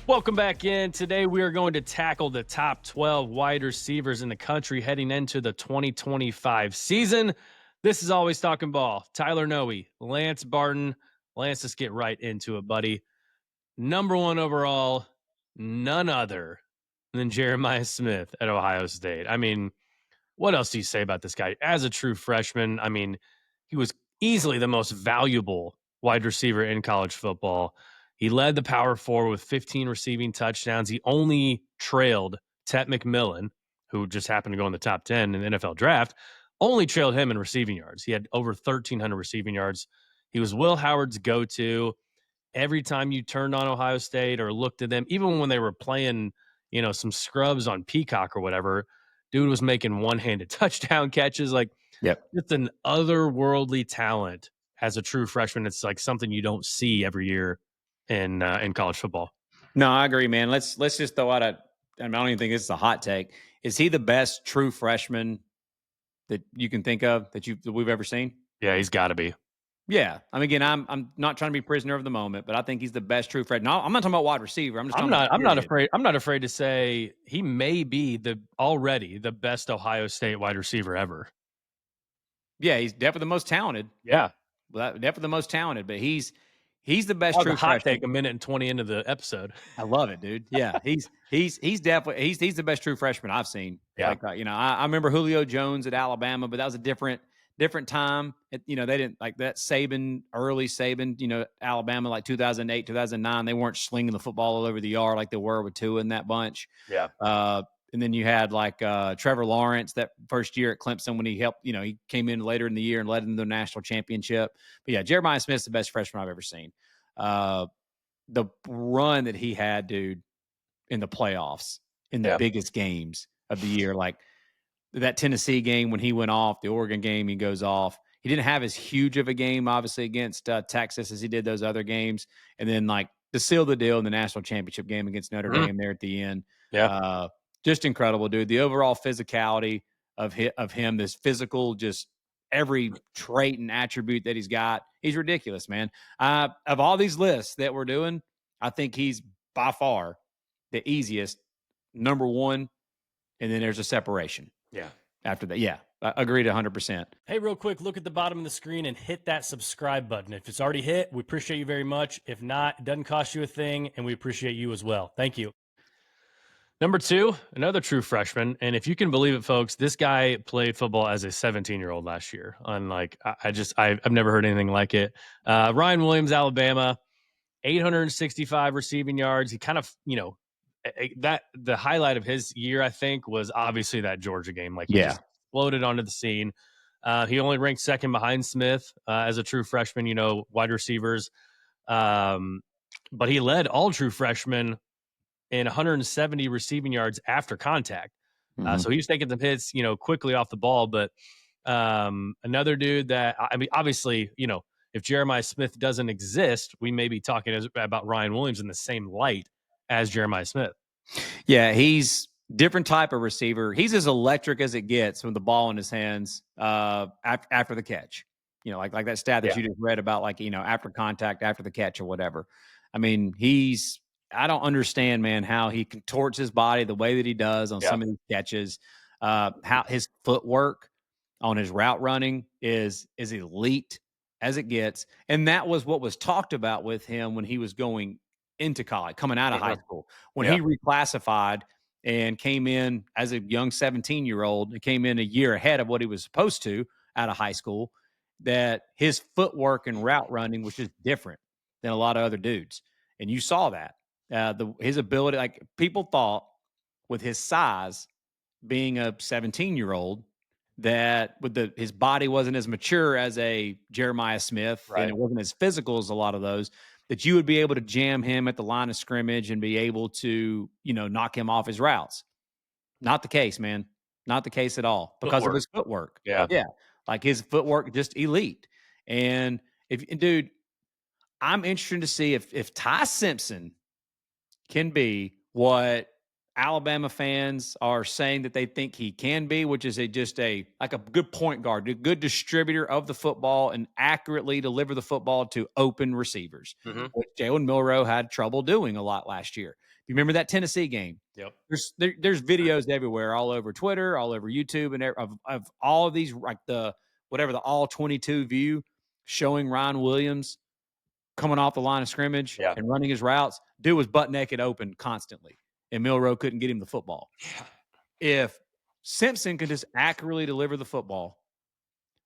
Welcome back in. Today we are going to tackle the top 12 wide receivers in the country heading into the 2025 season. This is Always Talking Ball. Tyler Nohe, Lance Barton. Lance, let's get right into it, buddy. Number one overall, none other than Jeremiah Smith at Ohio State. I mean, what else do you say about this guy? As a true freshman, I mean, he was easily the most valuable wide receiver in college football. He led the Power Four with 15 receiving touchdowns. He only trailed Tet McMillan, who just happened to go in the top 10 in the NFL draft, only trailed him in receiving yards. He had over 1,300 receiving yards. He was Will Howard's go-to. Every time you turned on Ohio State or looked at them, even when they were playing, some scrubs on Peacock or whatever, dude was making one-handed touchdown catches. Like, It's an otherworldly talent as a true freshman. It's like something you don't see every year in college football. No, I agree, man. Let's just throw out I don't even think this is a hot take. Is he the best true freshman that you can think of that we've ever seen? Yeah, he's got to be. Yeah, I mean, again, I'm not trying to be prisoner of the moment, but I think he's the best true freshman. No, I'm not talking about wide receiver. I'm not afraid. I'm not afraid to say he may be already the best Ohio State wide receiver ever. Yeah, he's definitely the most talented. Yeah, definitely the most talented. But he's the best true hot freshman. Take a minute and 20 into the episode. I love it, dude. Yeah, he's definitely he's the best true freshman I've seen. Yeah, I remember Julio Jones at Alabama, but that was a different time. They didn't like that early Saban, Alabama, like 2008, 2009. They weren't slinging the football all over the yard like they were with Tua in that bunch. Yeah. And then you had like Trevor Lawrence that first year at Clemson when he helped, he came in later in the year and led them to the national championship. But yeah, Jeremiah Smith's the best freshman I've ever seen. The run that he had, dude, in the playoffs, in the biggest games of the year, like that Tennessee game when he went off, the Oregon game, he goes off. He didn't have as huge of a game, obviously, against Texas as he did those other games. And then, like, to seal the deal in the national championship game against Notre Dame there at the end. Yeah. Just incredible, dude. The overall physicality of him, this physical, just every trait and attribute that he's got, he's ridiculous, man. Of all these lists that we're doing, I think he's by far the easiest, number one, and then there's a separation. Yeah. After that, yeah, I agreed 100%. Hey, real quick, look at the bottom of the screen and hit that subscribe button. If it's already hit, we appreciate you very much. If not, it doesn't cost you a thing, and we appreciate you as well. Thank you. Number two, another true freshman. And if you can believe it, folks, this guy played football as a 17-year-old last year. Unlike, I've never heard anything like it. Ryan Williams, Alabama, 865 receiving yards. He kind of, the highlight of his year, I think, was obviously that Georgia game. Like, he just exploded onto the scene. He only ranked second behind Smith as a true freshman, wide receivers. But he led all true freshmen in 170 receiving yards after contact. So he was taking some hits, quickly off the ball. But another dude that, I mean, obviously, if Jeremiah Smith doesn't exist, we may be talking about Ryan Williams in the same light as Jeremiah Smith. Yeah, he's different type of receiver. He's as electric as it gets with the ball in his hands after the catch. Like that stat that you just read about, like, after contact, after the catch or whatever. I mean, I don't understand, man, how he contorts his body the way that he does on some of these catches. How his footwork on his route running is elite as it gets. And that was what was talked about with him when he was going into college, coming out of high school. When he reclassified and came in as a young 17-year-old, he came in a year ahead of what he was supposed to out of high school, that his footwork and route running was just different than a lot of other dudes. And you saw that. His ability, like, people thought with his size, being a 17-year-old, that with his body wasn't as mature as a Jeremiah Smith, and it wasn't as physical as a lot of those, that you would be able to jam him at the line of scrimmage and be able to, knock him off his routes. Not the case, man. Not the case at all, because of his footwork. Yeah. Like, his footwork, just elite. And dude, I'm interested to see if Ty Simpson can be what Alabama fans are saying that they think he can be, which is just a good point guard, a good distributor of the football and accurately deliver the football to open receivers, which Jalen Milroe had trouble doing a lot last year. You remember that Tennessee game? Yep. There's videos everywhere, all over Twitter, all over YouTube, and of all of these, like the all 22 view showing Ryan Williams coming off the line of scrimmage and running his routes. Dude was butt naked open constantly, and Milroe couldn't get him the football. If Simpson could just accurately deliver the football,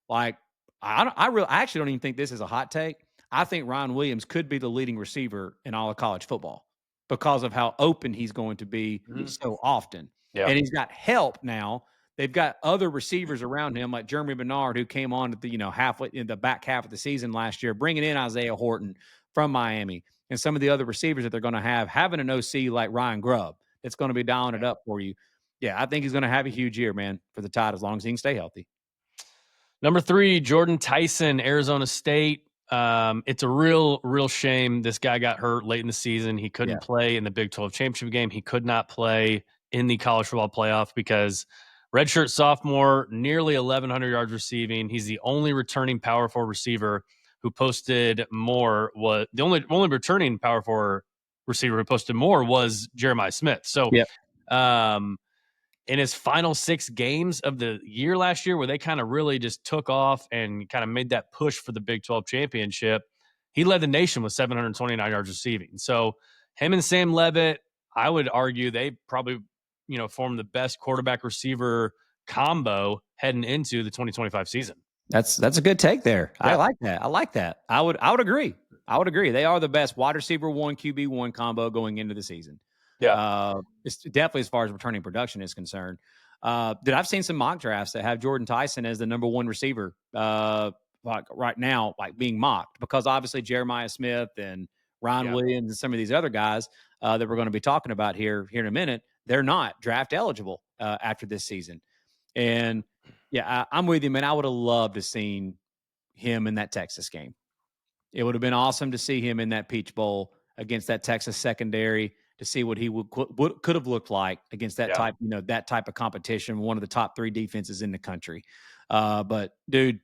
like I actually don't even think this is a hot take. I think Ryan Williams could be the leading receiver in all of college football because of how open he's going to be so often. Yeah. And he's got help now. They've got other receivers around him, like Jeremy Bernard, who came on at the halfway in the back half of the season last year, bringing in Isaiah Horton from Miami, and some of the other receivers that they're going to have, having an OC like Ryan Grubb that's going to be dialing it up for you. Yeah, I think he's going to have a huge year, man, for the Tide, as long as he can stay healthy. Number 3, Jordyn Tyson, Arizona State. It's a real shame this guy got hurt late in the season. He couldn't play in the Big 12 championship game. He could not play in the college football playoff because redshirt sophomore, nearly 1,100 yards receiving. He's the only returning Power 4 receiver who posted more. Was the only returning Power 4 receiver who posted more was Jeremiah Smith. So, in his final 6 games of the year last year, where they kind of really just took off and kind of made that push for the Big 12 championship, he led the nation with 729 yards receiving. So him and Sam Levitt, I would argue they probably, form the best quarterback receiver combo heading into the 2025 season. That's a good take there. Yeah. I like that. I would agree. They are the best wide receiver 1, QB 1 combo going into the season. Yeah. It's definitely as far as returning production is concerned. I've seen some mock drafts that have Jordyn Tyson as the number 1 receiver like right now, like being mocked, because obviously Jeremiah Smith and Ryan Williams and some of these other guys that we're going to be talking about here in a minute, they're not draft eligible after this season. And I'm with you, man. I would have loved to seen him in that Texas game. It would have been awesome to see him in that Peach Bowl against that Texas secondary, to see what he could have looked like against that type, that type of competition, one of the top 3 defenses in the country. But dude,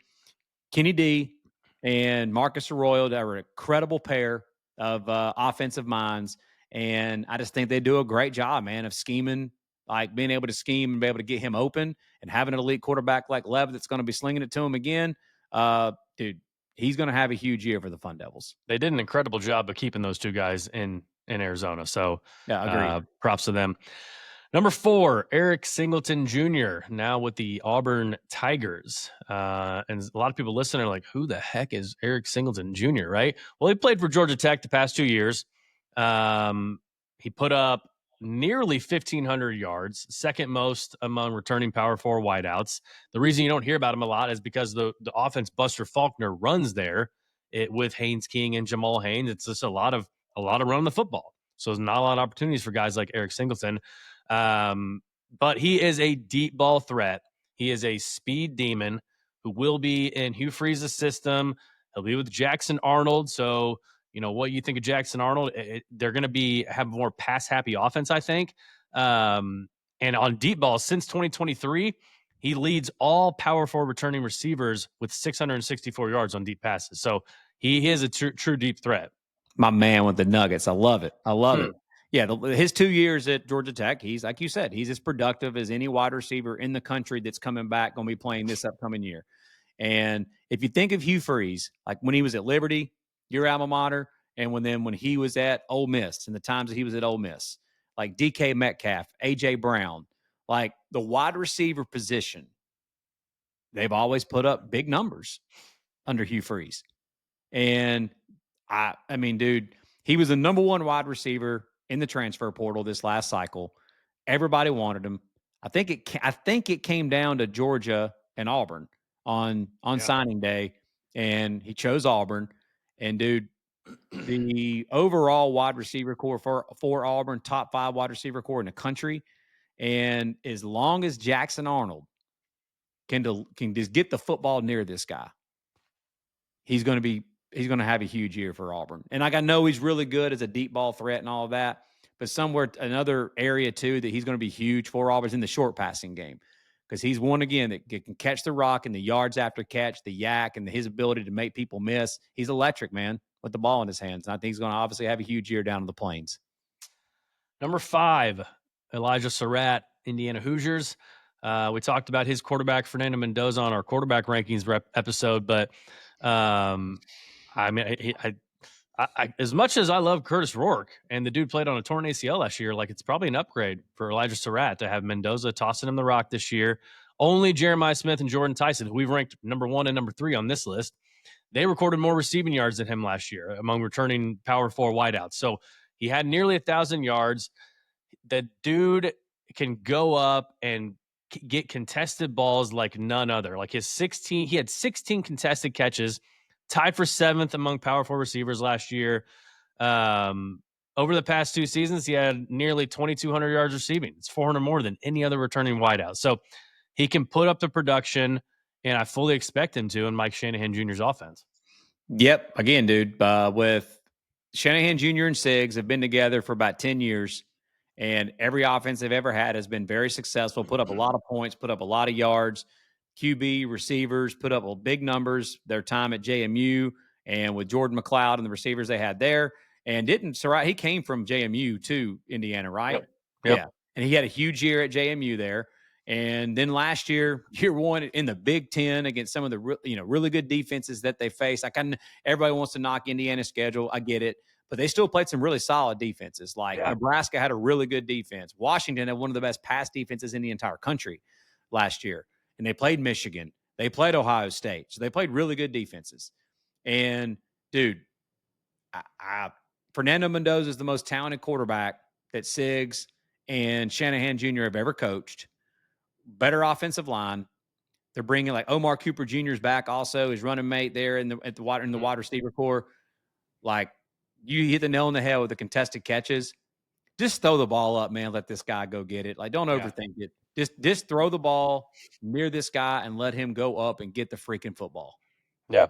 Kenny D and Marcus Arroyo, they were an incredible pair of offensive minds. And I just think they do a great job, man, of scheming, like being able to scheme and be able to get him open, and having an elite quarterback like Lev that's going to be slinging it to him again. Dude, he's going to have a huge year for the Fun Devils. They did an incredible job of keeping those 2 guys in Arizona. So agreed. Props to them. Number 4, Eric Singleton Jr., now with the Auburn Tigers. And a lot of people listening are like, who the heck is Eric Singleton Jr., right? Well, he played for Georgia Tech the past 2 years. He put up nearly 1,500 yards, second most among returning Power 4 wideouts. The reason you don't hear about him a lot is because the offense Buster Faulkner runs there with Haynes King and Jamal Haynes. It's just a lot of running the football. So there's not a lot of opportunities for guys like Eric Singleton. But he is a deep ball threat. He is a speed demon who will be in Hugh Freeze's system. He'll be with Jackson Arnold. So, what you think of Jackson Arnold, they're going to have more pass-happy offense, I think. And on deep balls, since 2023, he leads all Power 4 returning receivers with 664 yards on deep passes. So he is a true deep threat. My man with the Nuggets. I love it. Yeah, his 2 years at Georgia Tech, he's, like you said, he's as productive as any wide receiver in the country that's coming back, going to be playing this upcoming year. And if you think of Hugh Freeze, like when he was at Liberty, your alma mater, and when he was at Ole Miss, and the times that he was at Ole Miss, like DK Metcalf, A.J. Brown, like the wide receiver position, they've always put up big numbers under Hugh Freeze. And I mean, dude, he was the number 1 wide receiver in the transfer portal this last cycle. Everybody wanted him. I think it came down to Georgia and Auburn on signing day, and he chose Auburn. And dude, the overall wide receiver core for Auburn, top 5 wide receiver core in the country. And as long as Jackson Arnold can just get the football near this guy, he's going to have a huge year for Auburn. And like, I know he's really good as a deep ball threat and all of that, but somewhere another area too that he's going to be huge for Auburn's in the short passing game, because he's one again that can catch the rock and the yards after catch, the yak, and his ability to make people miss. He's electric, man, with the ball in his hands. And I think he's going to obviously have a huge year down in the Plains. Number 5, Elijah Sarratt, Indiana Hoosiers. We talked about his quarterback, Fernando Mendoza, on our quarterback rankings episode, but I mean, I, as much as I love Curtis Rourke, and the dude played on a torn ACL last year, like, it's probably an upgrade for Elijah Sarratt to have Mendoza tossing him the rock this year. Only Jeremiah Smith and Jordyn Tyson, who we've ranked number 1 and number 3 on this list, they recorded more receiving yards than him last year among returning Power 4 wideouts. So he had nearly 1,000 yards. The dude can go up and get contested balls like none other. Like he had 16 contested catches, tied for 7th among Power 4 receivers last year. Over the past 2 seasons, he had nearly 2,200 yards receiving. It's 400 more than any other returning wideout. So he can put up the production, and I fully expect him to in Mike Shanahan Jr.'s offense. Yep. Again, dude, with Shanahan Jr. and Siggs have been together for about 10 years, and every offense they've ever had has been very successful, put up a lot of points, put up a lot of yards. QB, receivers put up big numbers their time at JMU and with Jordan McLeod and the receivers they had there. And Sarratt, he came from JMU to Indiana, right? Yep. Yeah. And he had a huge year at JMU there. And then last year, year 1 in the Big Ten against some of the really good defenses that they face. Everybody wants to knock Indiana's schedule. I get it. But they still played some really solid defenses. Like Nebraska had a really good defense. Washington had one of the best pass defenses in the entire country last year. And they played Michigan. They played Ohio State. So they played really good defenses. And, dude, Fernando Mendoza is the most talented quarterback that Siggs and Shanahan Jr. have ever coached. Better offensive line. They're bringing like Omar Cooper Jr.'s back also, his running mate there in the wide receiver core. Like, you hit the nail on the head with the contested catches. Just throw the ball up, man. Let this guy go get it. Like, don't overthink it. Just throw the ball near this guy and let him go up and get the freaking football. Yeah.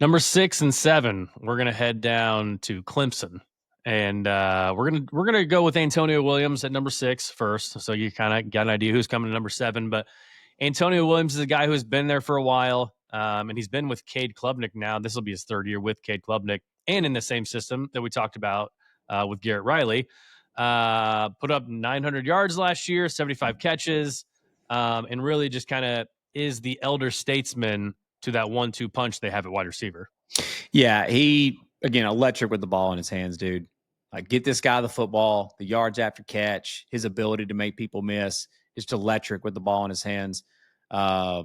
Number 6 and 7, we're gonna head down to Clemson, and we're gonna go with Antonio Williams at number 6 first, so you kind of got an idea who's coming to number 7. But Antonio Williams is a guy who's been there for a while, and he's been with Cade Klubnik now. This will be his 3rd year with Cade Klubnik, and in the same system that we talked about with Garrett Riley. Put up 900 yards last year, 75 catches, and really just kind of is the elder statesman to that 1-2 punch they have at wide receiver. Yeah, he, again, electric with the ball in his hands, dude. Like, get this guy the football, the yards after catch, his ability to make people miss, just electric with the ball in his hands. I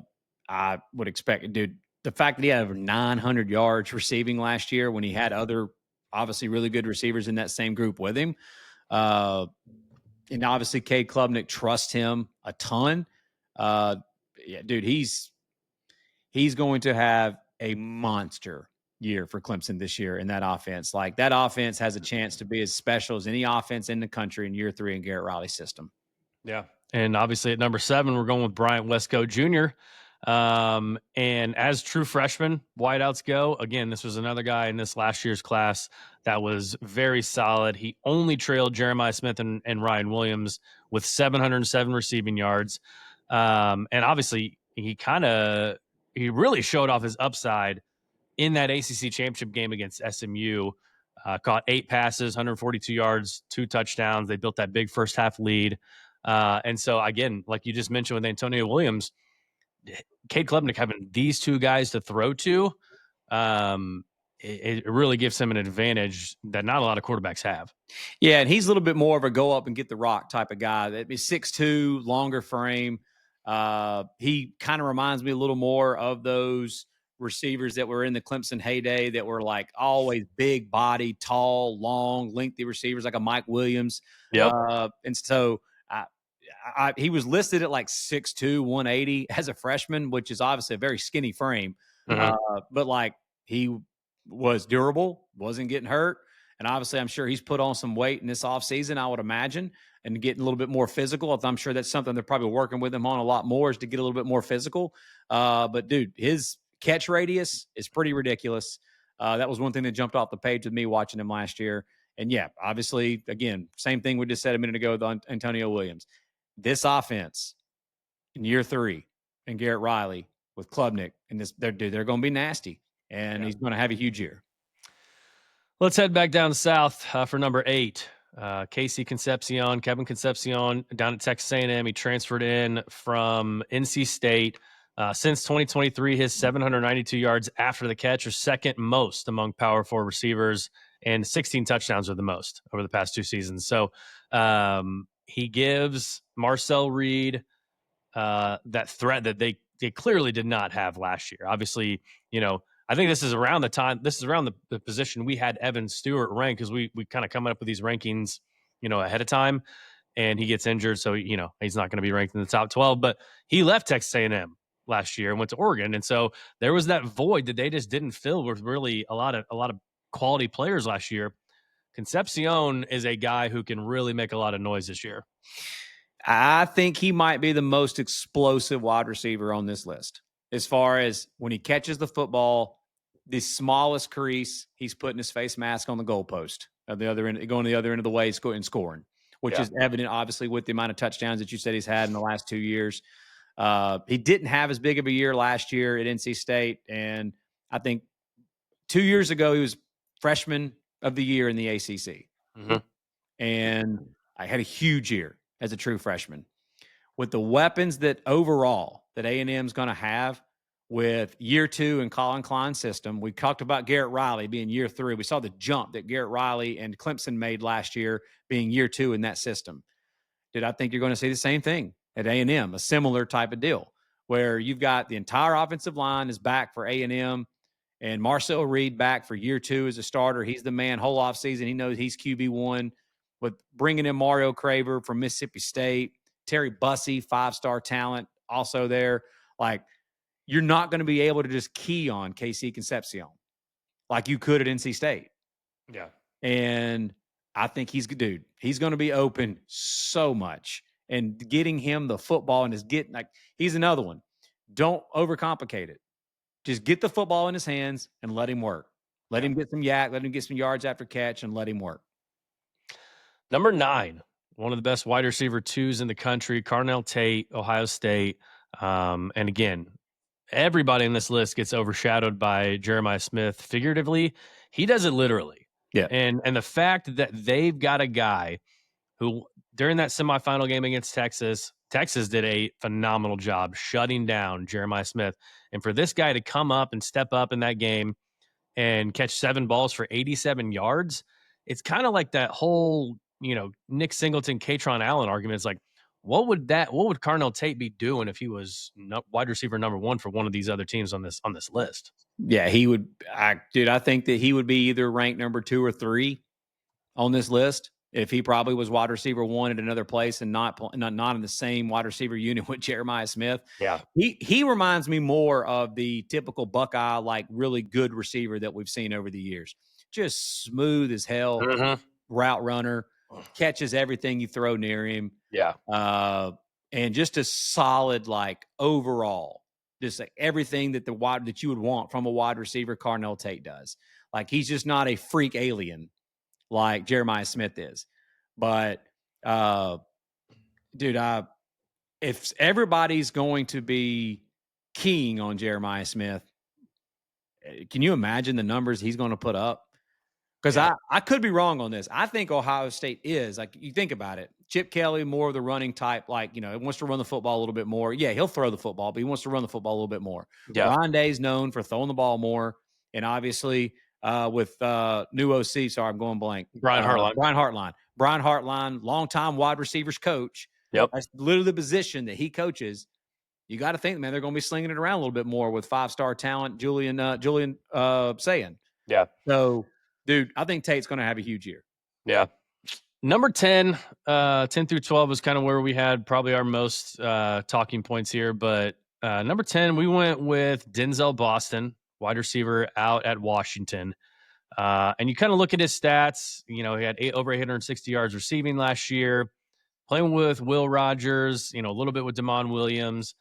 would expect, dude, the fact that he had over 900 yards receiving last year when he had other obviously really good receivers in that same group with him. And obviously Cade Klubnik trusts him a ton. Yeah, dude, he's going to have a monster year for Clemson this year in that offense. Like, that offense has a chance to be as special as any offense in the country in year 3 in Garrett Riley's system. Yeah. And obviously at number 7, we're going with Bryant Wesco Jr. And as true freshman wideouts go, again, this was another guy in this last year's class that was very solid. He only trailed Jeremiah Smith and Ryan Williams with 707 receiving yards. And obviously he really showed off his upside in that ACC championship game against SMU. Caught 8 passes, 142 yards, 2 touchdowns. They built that big first half lead. And so, again, like you just mentioned with Antonio Williams, Cade Klubnik having these 2 guys to throw to, it really gives him an advantage that not a lot of quarterbacks have. Yeah, and he's a little bit more of a go up and get the rock type of guy. That is 6'2", longer frame. He kind of reminds me a little more of those receivers that were in the Clemson heyday that were like always big body, tall, long, lengthy receivers like a Mike Williams. Yep. And so he was listed at like 6'2", 180 as a freshman, which is obviously a very skinny frame. Mm-hmm. But like, he was durable, wasn't getting hurt. And obviously, I'm sure he's put on some weight in this offseason, I would imagine, and getting a little bit more physical. I'm sure that's something they're probably working with him on a lot more, is to get a little bit more physical. But, dude, his catch radius is pretty ridiculous. That was one thing that jumped off the page with me watching him last year. And yeah, obviously, again, same thing we just said a minute ago with Antonio Williams. This offense in year 3 and Garrett Riley with Klubnik and this, they're going to be nasty, and he's going to have a huge year. Let's head back down south for number 8. Kevin Concepcion down at Texas A&M. He transferred in from NC State. Since 2023, his 792 yards after the catch are second most among Power 4 receivers, and 16 touchdowns are the most over the past 2 seasons. So he gives Marcel Reed that threat that they clearly did not have last year. Obviously, I think this is around the position we had Evan Stewart ranked, because we kind of come up with these rankings, ahead of time, and he gets injured. So, he's not going to be ranked in the top 12, but he left Texas A&M last year and went to Oregon. And so there was that void that they just didn't fill with really a lot of quality players last year. Concepcion is a guy who can really make a lot of noise this year. I think he might be the most explosive wide receiver on this list. As far as when he catches the football, the smallest crease, he's putting his face mask on the goalpost at the other end, going to the other end of the way and scoring, which is evident, obviously, with the amount of touchdowns that you said he's had in the last 2 years. He didn't have as big of a year last year at NC State, and I think 2 years ago he was freshman of the year in the ACC, and I had a huge year as a true freshman. With the weapons that overall that A&M is going to have with year 2 in Colin Klein's system, we talked about Garrett Riley being year 3. We saw the jump that Garrett Riley and Clemson made last year being year 2 in that system. Dude, I think you're going to see the same thing at A&M, a similar type of deal where you've got the entire offensive line is back for A&M, and Marcel Reed back for year 2 as a starter. He's the man whole offseason. He knows he's QB1. With bringing in Mario Craver from Mississippi State, Terry Bussey, 5-star talent, also there. Like, you're not going to be able to just key on KC Concepcion like you could at NC State. Yeah. And I think he's going to be open so much. And getting him the football and he's another one. Don't overcomplicate it. Just get the football in his hands and let him work. Let him get some let him get some yards after catch, and let him work. Number 9, one of the best wide receiver 2s in the country, Carnell Tate, Ohio State. And again, everybody in this list gets overshadowed by Jeremiah Smith figuratively. He does it literally. Yeah. And the fact that they've got a guy who, during that semifinal game against Texas did a phenomenal job shutting down Jeremiah Smith. And for this guy to come up and step up in that game and catch 7 balls for 87 yards, it's kind of like that whole, Nick Singleton, Katron Allen argument. It's like, what would Carnell Tate be doing if he was wide receiver number 1 for one of these other teams on this list? Yeah, he would. I think that he would be either ranked number 2 or 3 on this list if he probably was wide receiver 1 at another place and not in the same wide receiver unit with Jeremiah Smith. Yeah, he reminds me more of the typical Buckeye, like really good receiver that we've seen over the years. Just smooth as hell, route runner, catches everything you throw near him. Yeah. And just a solid, like, overall, just like everything that that you would want from a wide receiver, Carnell Tate does. Like, he's just not a freak alien like Jeremiah Smith is. But, dude, if everybody's going to be keying on Jeremiah Smith, can you imagine the numbers he's going to put up? Because I could be wrong on this. I think Ohio State is, like, you think about it, Chip Kelly, more of the running type, like, wants to run the football a little bit more. Yeah, he'll throw the football, but he wants to run the football a little bit more. Yeah. Ryan Day's known for throwing the ball more. And obviously with new OC, sorry, I'm going blank. Brian Hartline. Brian Hartline, longtime wide receivers coach. Yep. That's literally the position that he coaches. You got to think, man, they're going to be slinging it around a little bit more with 5-star talent, Julian Sayin. Yeah. So, dude, I think Tate's going to have a huge year. Yeah. Number 10 through 12 was kind of where we had probably our most talking points here. But number 10, we went with Denzel Boston, wide receiver out at Washington. And you kind of look at his stats. He had over 860 yards receiving last year, playing with Will Rogers, a little bit with Damon Williams.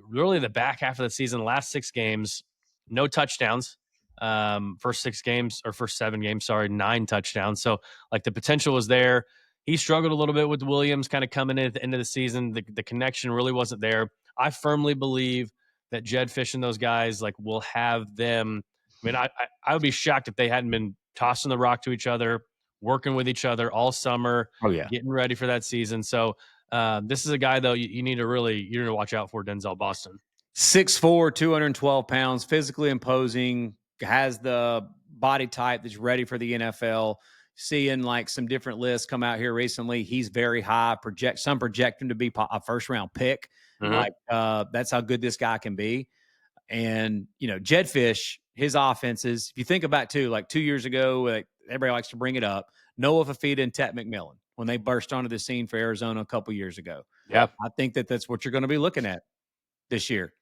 Really, the back half of the season, last 6 games, no touchdowns. First 6 games or first 7 games, sorry, 9 touchdowns. So like the potential was there. He struggled a little bit with Williams kind of coming in at the end of the season. The connection really wasn't there. I firmly believe that Jed Fish and those guys like will have them. I mean, I would be shocked if they hadn't been tossing the rock to each other, working with each other all summer, Oh yeah. getting ready for that season. So this is a guy though you need to watch out for, Denzel Boston. 6'4", 212 pounds, physically imposing, has the body type that's ready for the NFL. Seeing like some different lists come out here recently. He's very high. Some project him to be a first round pick. Mm-hmm. That's how good this guy can be. And, Jed Fish, his offenses, if you think about too, like 2 years ago, like everybody likes to bring it up, Noah Fafita and Tet McMillan, when they burst onto the scene for Arizona a couple years ago. Yeah. I think that's what you're going to be looking at this year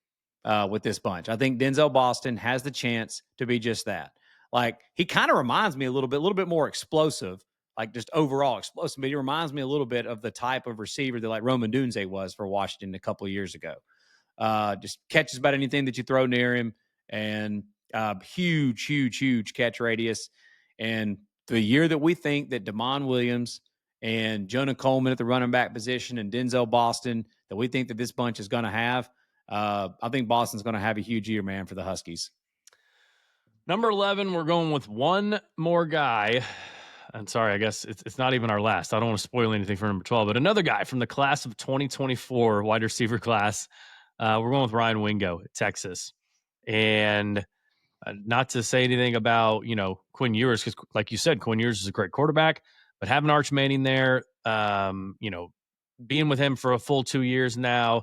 with this bunch. I think Denzel Boston has the chance to be just that. Like, he kind of reminds me a little bit more explosive, like just overall explosive, but he reminds me a little bit of the type of receiver that like Roman Dunze was for Washington a couple of years ago. Just catches about anything that you throw near him, and huge catch radius. And the year that we think that Damon Williams and Jonah Coleman at the running back position and Denzel Boston, that we think that this bunch is going to have, I think Boston's going to have a huge year, man, for the Huskies. Number 11, we're going with one more guy. I'm sorry, I guess it's not even our last. I don't want to spoil anything for number 12, but another guy from the class of 2024 wide receiver class. We're going with Ryan Wingo at Texas. And not to say anything about, Quinn Ewers, because like you said, Quinn Ewers is a great quarterback, but having Arch Manning there, being with him for a full 2 years now,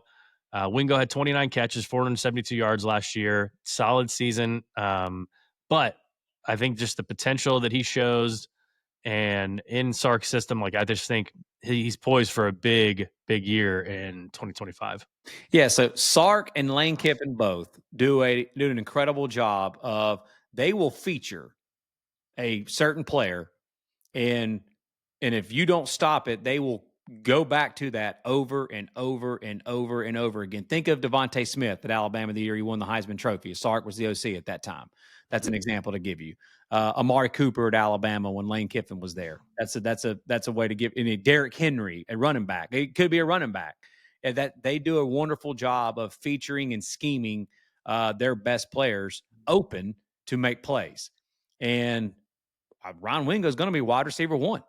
Wingo had 29 catches, 472 yards last year. Solid season. But I think just the potential that he shows, and in Sark's system, like I just think he's poised for a big year in 2025. Yeah, so Sark and Lane Kiffin both do an incredible job of, they will feature a certain player, and if you don't stop it, they will go back to that over and over and over and over again. Think of Devontae Smith at Alabama the year he won the Heisman Trophy. Sark was the OC at that time. That's an example to give you. Amari Cooper at Alabama when Lane Kiffin was there. That's a way to give. And Derrick Henry, a running back. It could be a running back. And that they do a wonderful job of featuring and scheming their best players open to make plays. And Ron Wingo is going to be wide receiver 1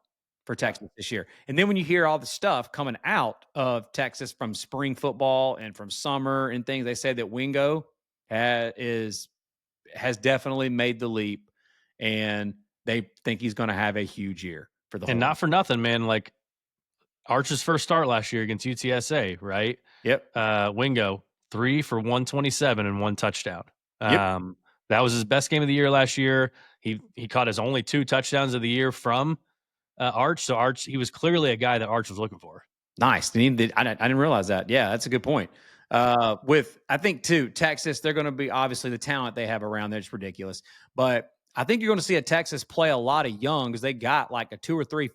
for Texas this year. And then when you hear all the stuff coming out of Texas from spring football and from summer and things, they say that Wingo has definitely made the leap, and they think he's going to have a huge year for the whole. And not for nothing, man. Like Arch's first start last year against UTSA, right? Yep. Wingo 3 for 127 and 1 touchdown. Yep. That was his best game of the year last year. He caught his only 2 touchdowns of the year from Arch. So Arch, he was clearly a guy that Arch was looking for. Nice. I didn't realize that. Yeah, that's a good point. I think too, Texas, they're going to be, obviously the talent they have around there is ridiculous, but I think you're going to see a Texas play a lot of young, because they got like 2 or 3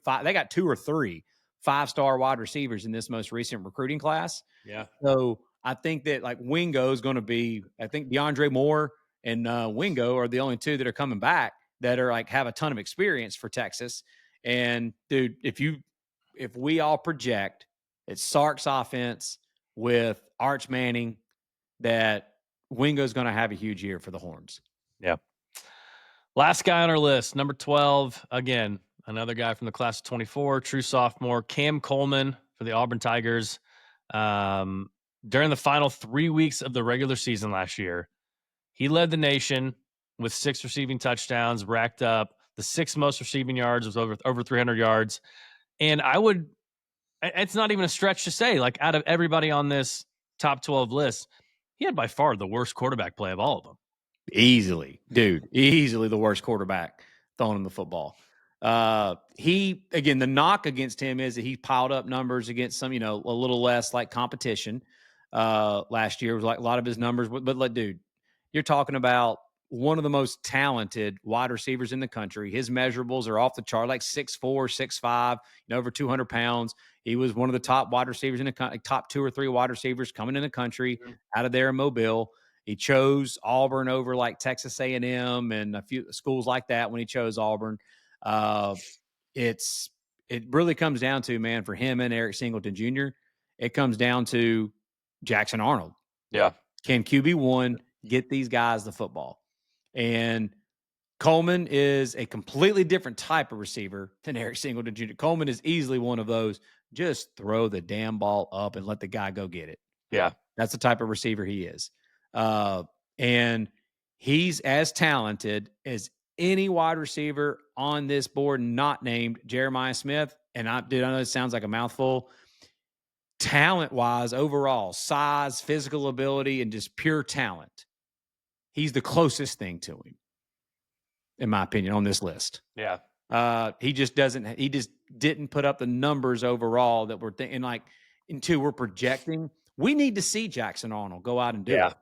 5-star wide receivers in this most recent recruiting class. Yeah. So I think that like Wingo is going to be, I think DeAndre Moore and Wingo are the only 2 that are coming back that are like have a ton of experience for Texas. And dude, if we all project it's Sark's offense with Arch Manning, that Wingo's going to have a huge year for the Horns. Yeah. Last guy on our list, number 12, again, another guy from the class of 24, true sophomore, Cam Coleman for the Auburn Tigers. During the final 3 weeks of the regular season last year, he led the nation with 6 receiving touchdowns, racked up the 6th most receiving yards, was over 300 yards. And it's not even a stretch to say, like, out of everybody on this top 12 list, he had by far the worst quarterback play of all of them. Easily the worst quarterback throwing him the football. The knock against him is that he piled up numbers against some, a little less like competition. Last year was like a lot of his numbers, but dude, you're talking about one of the most talented wide receivers in the country. His measurables are off the chart, like 6'4", 6'5", over 200 pounds. He was one of the top wide receivers in the top 2 or 3 wide receivers coming in the country out of there in Mobile. He chose Auburn over like Texas A&M and a few schools like that when he chose Auburn. It really comes down to, man, for him and Eric Singleton Jr., it comes down to Jackson Arnold. Yeah. Can QB1 get these guys the football? And Coleman is a completely different type of receiver than Eric Singleton Jr. Coleman is easily one of those, just throw the damn ball up and let the guy go get it. Yeah. That's the type of receiver he is. And he's as talented as any wide receiver on this board not named Jeremiah Smith. And I know it sounds like a mouthful. Talent-wise, overall, size, physical ability, and just pure talent, he's the closest thing to him, in my opinion, on this list. Yeah. He just didn't put up the numbers overall that we're thinking, like, until we're projecting. We need to see Jackson Arnold go out and do it.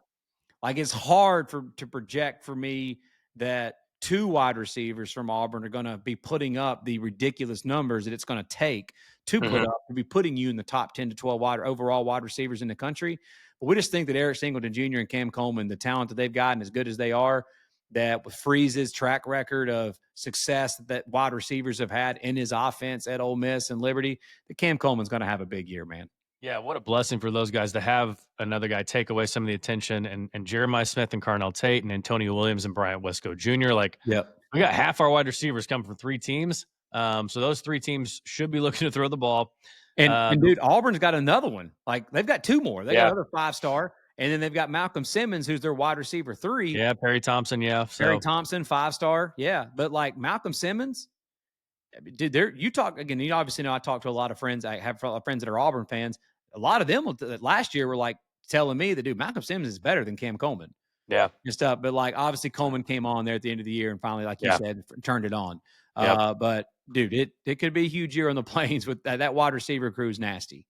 Like, it's hard to project for me that two wide receivers from Auburn are going to be putting up the ridiculous numbers that it's going to take to put up to be putting you in the top 10 to 12 overall wide receivers in the country. But we just think that Eric Singleton Jr. and Cam Coleman, the talent that they've gotten, as good as they are, that with Freeze's track record of success that wide receivers have had in his offense at Ole Miss and Liberty, that Cam Coleman's going to have a big year, man. Yeah, what a blessing for those guys to have another guy take away some of the attention, and Jeremiah Smith and Carnell Tate and Antonio Williams and Bryant Wesco Jr. Like, we got half our wide receivers coming from three teams. So those three teams should be looking to throw the ball. And dude, Auburn's got another one. Like, they've got two more. They got another 5-star. And then they've got Malcolm Simmons, who's their wide receiver 3. Yeah, Perry Thompson. Yeah. Perry Thompson, 5-star. Yeah. But like Malcolm Simmons, dude, you talk again. You obviously know I talk to a lot of friends. I have friends that are Auburn fans. A lot of them last year were like telling me that, dude, Malcolm Simmons is better than Cam Coleman. Yeah. And stuff. But like, obviously Coleman came on there at the end of the year and finally, like you said, turned it on. But dude, it could be a huge year on the Plains with that wide receiver crew is nasty.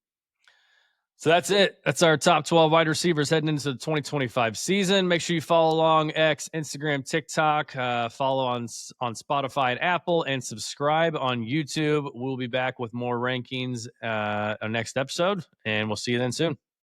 So that's it. That's our top 12 wide receivers heading into the 2025 season. Make sure you follow along X, Instagram, TikTok, follow on Spotify and Apple, and subscribe on YouTube. We'll be back with more rankings our next episode, and we'll see you then soon.